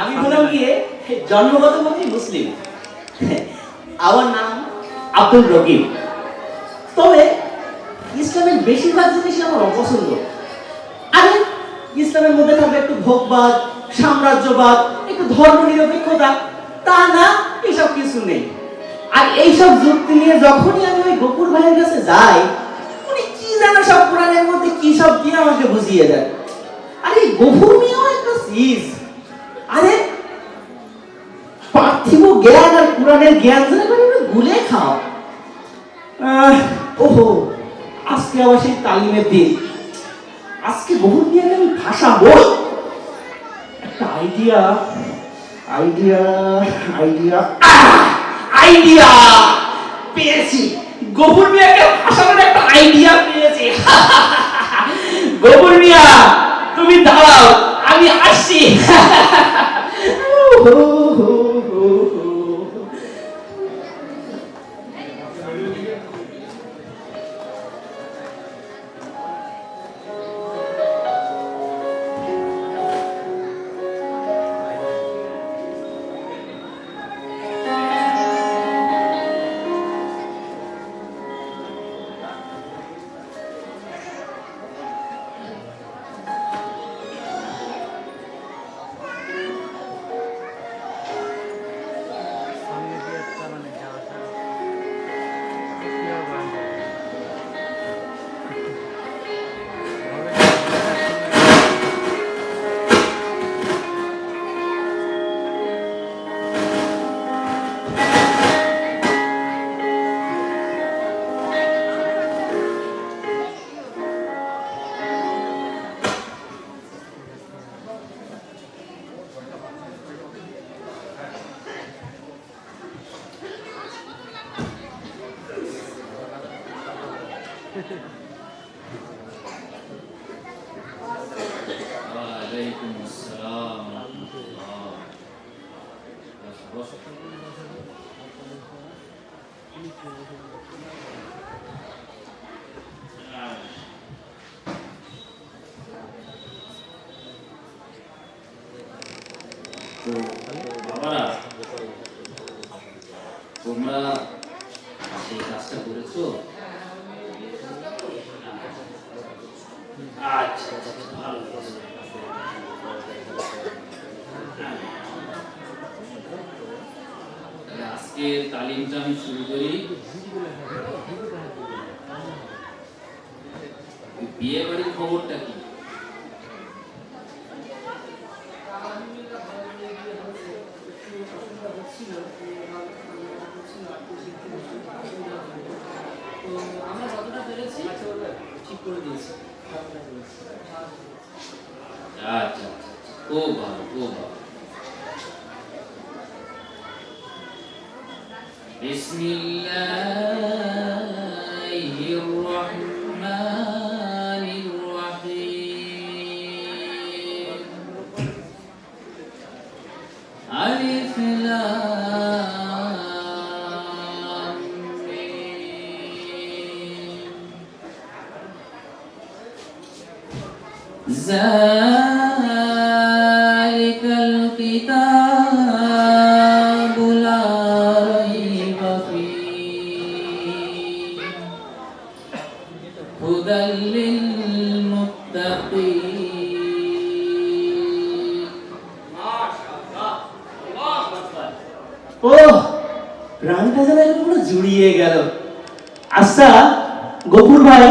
আমি হলাম গিয়ে জন্মগতভাবে মুসলিম। আমার নাম আব্দুল রকিব। তবে ইসলামের বেশিরভাগ জিনিসই আমার অপছন্দ। আরে ইসলামের মধ্যে থাকবে একটু ভোগবাদ, সাম্রাজ্যবাদ, একটু ধর্ম নিরপেক্ষতা, তা না এসব কিছু নেই। আর এইসব যুক্তি নিয়ে যখনই আমি ওই গফুর ভাইয়ের কাছে যাই, উনি কি জানো সব কোরআনের মধ্যে কি সব দিয়ে আমাকে বুঝিয়ে দেন। আরে গফুর মিয়াও একটা চিজ। আরে পার্থিব জ্ঞান আর কোরআনের জ্ঞান যেন করে গুলে খাও। ওহো, আজকে আবার সেই তালিমের দিন। আজকে গফুর মিয়াকে আমি ভাষাবো। একটা আইডিয়া আইডিয়া আইডিয়া আইডিয়া পেয়েছি। গফুর মিয়াকে ভাষানোর একটা আইডিয়া পেয়েছি। গফুর মিয়া তুমি দাঁড়াও, আমি আসছি। বাবারা, তোমরা সেই কাজটা করেছো? আচ্ছা ভালো। আজকে তালিমটা আমি শুরু করি। বিয়ে বাড়ির খবরটা কি? আমরা যতটা পেরেছি ঠিক করে দিয়েছি। আচ্ছা আচ্ছা, খুব ভালো খুব ভালো। বিসমিল্লাহির রহমানির রহিম। আলিফ লাম মিম। যালিকাল কিতাবু লা রাইবা ফীহি হুদাল লিল মুত্তাকিন। মাশাআল্লাহ, আল্লাহু আকবার। ও প্রাণটা যেন পুরো জুড়িয়ে গেল। আচ্ছা গফুর ভাই,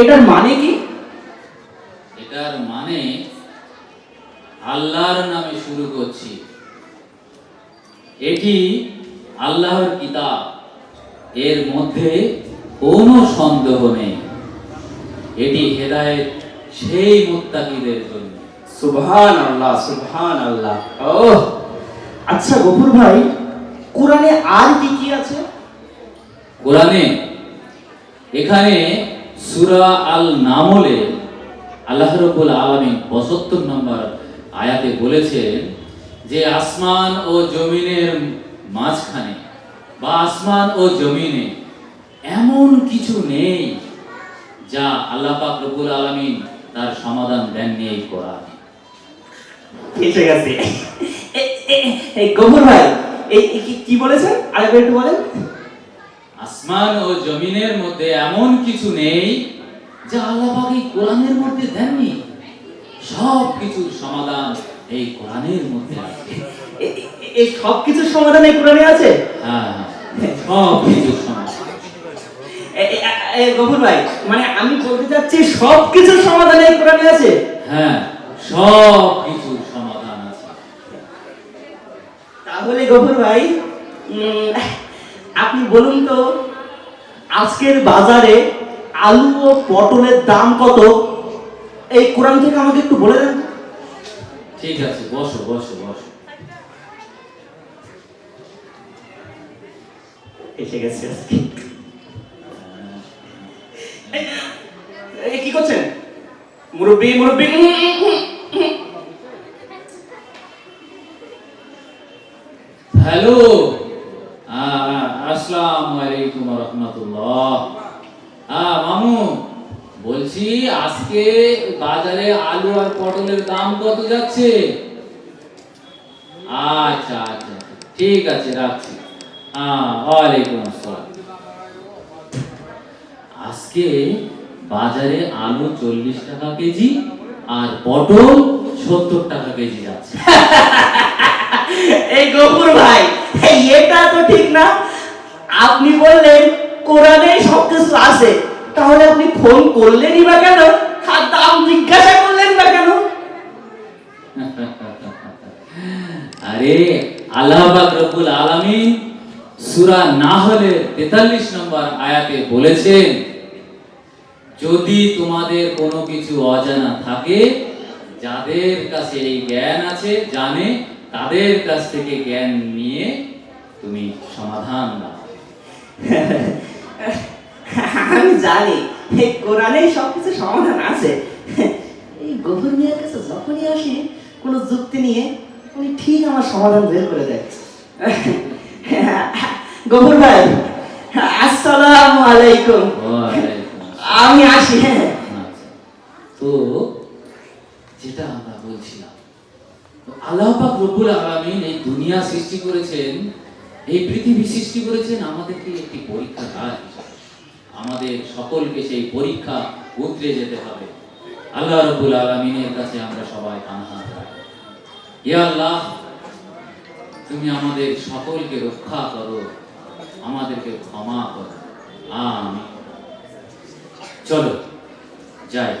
এটার মানে কি? এটার মানে আল্লাহর নামে শুরু করছি। এটি আল্লাহর কিতাব, এর মধ্যে কোনো সন্দেহ নেই। এটি হেদায়েত সেই মুত্তাকিদের জন্য। সুবহানাল্লাহ সুবহানাল্লাহ। ও আচ্ছা গফুর ভাই, কোরআনে আর কি কি আছে? কোরআনে এখানে সূরা আল নামলে আল্লাহ রাব্বুল আলামিন ৭৫ নম্বর আয়াতে বলেছেন যে আসমান ও জমিনের মাঝখানে বা আসমান ও জমিনে এমন কিছু নেই যা আল্লাহ পাক রব্বুল আলামিন তার সমাধান দেননি এই কোরআন। এসে গেছে। এই গফুর ভাই, কি বলেছেন আরেকবার একটু বলেন। আসমান ও জমিনের মধ্যে এমন কিছু নেই যা আল্লাহ পাক এই কোরআনের মধ্যে দেননি। সব কিছুর সমাধান এই কোরআনের মধ্যে আছে। এই সব কিছুর সমাধান এই কোরআনে আছে। হ্যাঁ, সব কিছুর সমাধান। গফুর ভাই, মানে আমি বলতে চাচ্ছি সব কিছুর সমাধান এই কোরআনে আছে। হ্যাঁ, সব কিছুর সমাধান আছে। তাহলে গফুর ভাই, আপনি বলুন তো আজকের বাজারে আলু ও পটলের দাম কত? এই কোরআন থেকে আমাকে একটু বলে দেন। ঠিক আছে, বসো বসো বসো। এসে গেছে আজকে। কি করছেন মুরব্বী? মুরব্বী হ্যালো, আসসালামু আলাইকুম ওয়া রাহমাতুল্লাহ। মামু বলছি, আজকে বাজারে আলু আর পটলের দাম কত যাচ্ছে? আচ্ছা আচ্ছা, ঠিক আছে, রাখছি। ওয়ালাইকুম আসসালাম। আজকে বাজারে আলু 40 টাকা কেজি আর পটল 70 টাকা কেজি যাচ্ছে। এই গফুর ভাই, এটা তো ঠিক না। আপনি বললেন কোরআনে সবকিছু আছে, তাহলে আপনি ফোন করলেনই বা কেন? আর দাম জিজ্ঞাসা করলেন বা কেন? আরে আল্লাহ পাক রব্বুল আলামিন সূরা নাহলের 43 নম্বর আয়াতে বলেছেন, যদি তোমাদের কোনো কিছু অজানা থাকে, যাদের কাছে এই জ্ঞান আছে, জানে, তাদের কাছ থেকে জ্ঞান নিয়ে তুমি সমাধান দাও। আমি জানি এই কোরআনে সবকিছু সমাধান আছে। এই গফুর মিয়ার কাছে যখনই আসি কোনো যুক্তি নিয়ে, উনি ঠিক আমার সমাধান বের করে দেয়। গফুর ভাই, আসসালামু আলাইকুম। ওয়ালাইকুম আসসালাম। আমি আসি। হ্যাঁ, আচ্ছা, তো যেটা আমরা বলছিলাম, তো আল্লাহ পাক রব্বুল আলামিন এই দুনিয়া সৃষ্টি করেছেন, এই পৃথিবী সৃষ্টি করেছেন আমাদেরকে একটি পরীক্ষাগার হিসেবে। আমাদের সকলকে সেই পরীক্ষা উতরে যেতে হবে। আল্লাহ রাব্বুল আলামিনের কাছে আমরা সবাই কান্নাহাত রাখি, ইয়া আল্লাহ, তুমি আমাদের সকলকে রক্ষা করো, আমাদেরকে ক্ষমা করো। আমিন। চলো যাই।